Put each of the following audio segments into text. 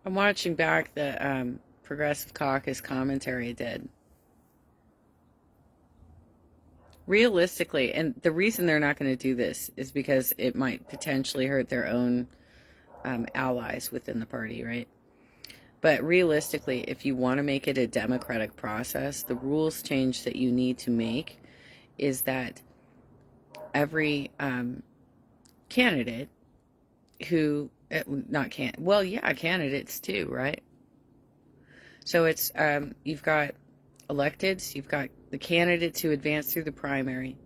I'm watching back the Progressive Caucus commentary I did. Realistically, and the reason they're not going to do this is because it might potentially hurt their own allies within the party, right? But realistically, if you want to make it a democratic process, the rules change that you need to make is that every candidate who, not can, well, yeah, candidates too, right? So it's, you've got electeds, you've got the candidates who advance through the primary,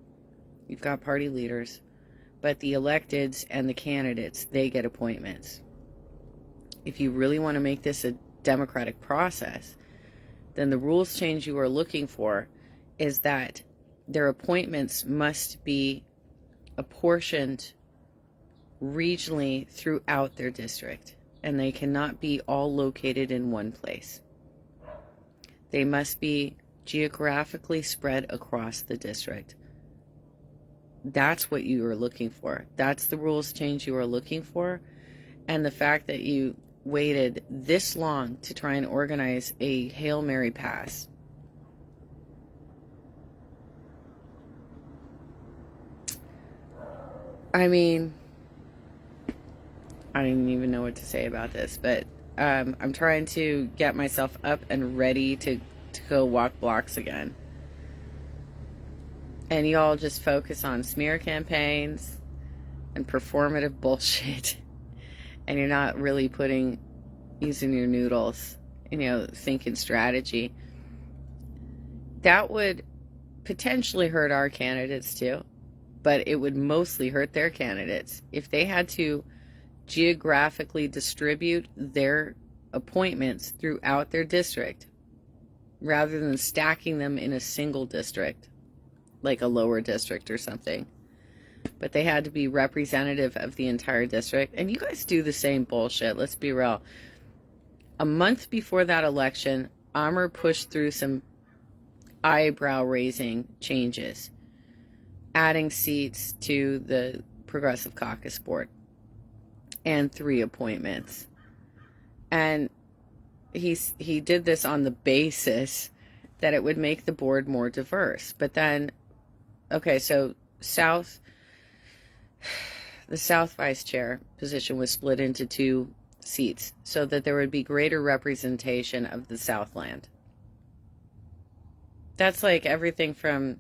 you've got party leaders, but the electeds and the candidates, they get appointments. If you really want to make this a democratic process, then the rules change you are looking for is that their appointments must be apportioned regionally throughout their district, and they cannot be all located in one place. They must be geographically spread across the district. That's what you are looking for. That's the rules change you are looking for. And the fact that you waited this long to try and organize a Hail Mary pass. I mean, I don't even know what to say about this, but I'm trying to get myself up and ready to go walk blocks again. And y'all just focus on smear campaigns and performative bullshit. And you're not really using your noodles, thinking strategy. That would potentially hurt our candidates too, but it would mostly hurt their candidates. If they had to geographically distribute their appointments throughout their district, rather than stacking them in a single district, like a lower district or something, but they had to be representative of the entire district. And you guys do the same bullshit, let's be real. A month before that election, Amr pushed through some eyebrow-raising changes, adding seats to the Progressive Caucus board and 3 appointments. And he did this on the basis that it would make the board more diverse. But then, okay, so the South Vice Chair position was split into 2 seats so that there would be greater representation of the Southland. That's like everything from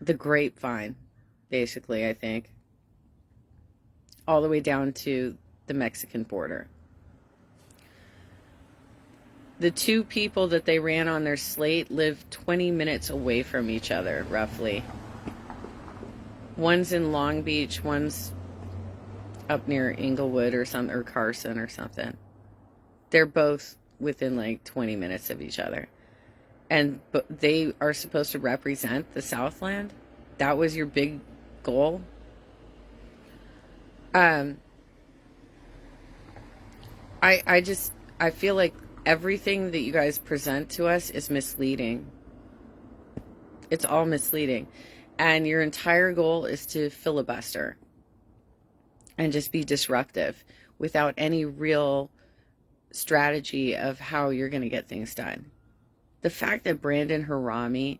the grapevine, basically, I think, all the way down to the Mexican border. The 2 people that they ran on their slate live 20 minutes away from each other, roughly. One's in Long Beach, one's up near Inglewood or Carson or something. They're both within like 20 minutes of each other. And they are supposed to represent the Southland? That was your big goal? I feel like everything that you guys present to us is misleading. It's all misleading. And your entire goal is to filibuster and just be disruptive without any real strategy of how you're going to get things done. The fact that Brandon Harami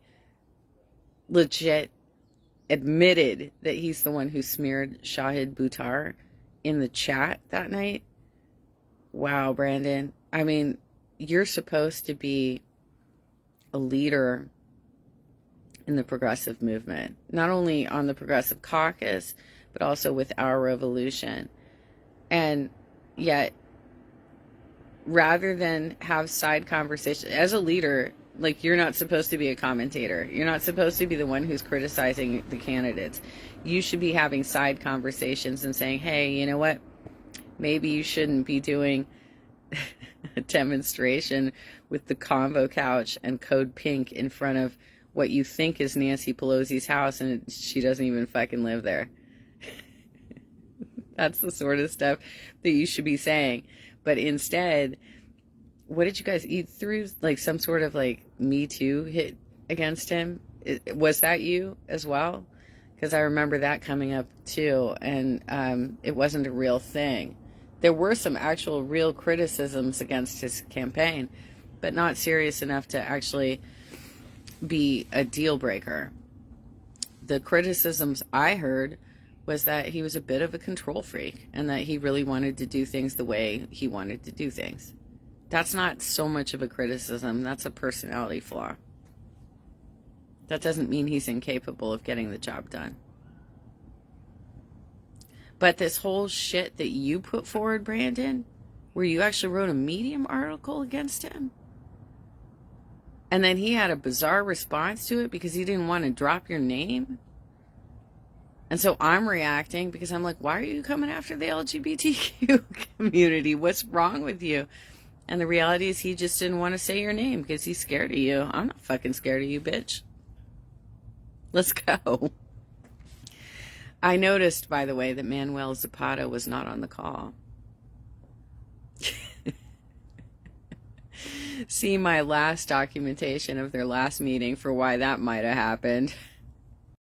legit admitted that he's the one who smeared Shahid Buttar in the chat that night. Wow, Brandon. I mean, you're supposed to be a leader in the progressive movement, not only on the Progressive Caucus, but also with our revolution. And yet, rather than have side conversations, as a leader, like, you're not supposed to be a commentator. You're not supposed to be the one who's criticizing the candidates. You should be having side conversations and saying, hey, you know what? Maybe you shouldn't be doing a demonstration with the convo couch and code pink in front of what you think is Nancy Pelosi's house, and she doesn't even fucking live there. That's the sort of stuff that you should be saying. But instead, what did you guys eat through? Like some sort of like Me Too hit against him? Was that you as well? because I remember that coming up too, and it wasn't a real thing. There were some actual real criticisms against his campaign, but not serious enough to actually be a deal breaker. The criticisms I heard was that he was a bit of a control freak and that he really wanted to do things the way he wanted to do things. That's not so much of a criticism, that's a personality flaw. That doesn't mean he's incapable of getting the job done. But this whole shit that you put forward, Brandon, where you actually wrote a Medium article against him, and then he had a bizarre response to it because he didn't want to drop your name. And so I'm reacting because I'm like, why are you coming after the LGBTQ community? What's wrong with you? And the reality is he just didn't want to say your name because he's scared of you. I'm not fucking scared of you, bitch. Let's go. I noticed, by the way, that Manuel Zapata was not on the call. See my last documentation of their last meeting for why that might have happened.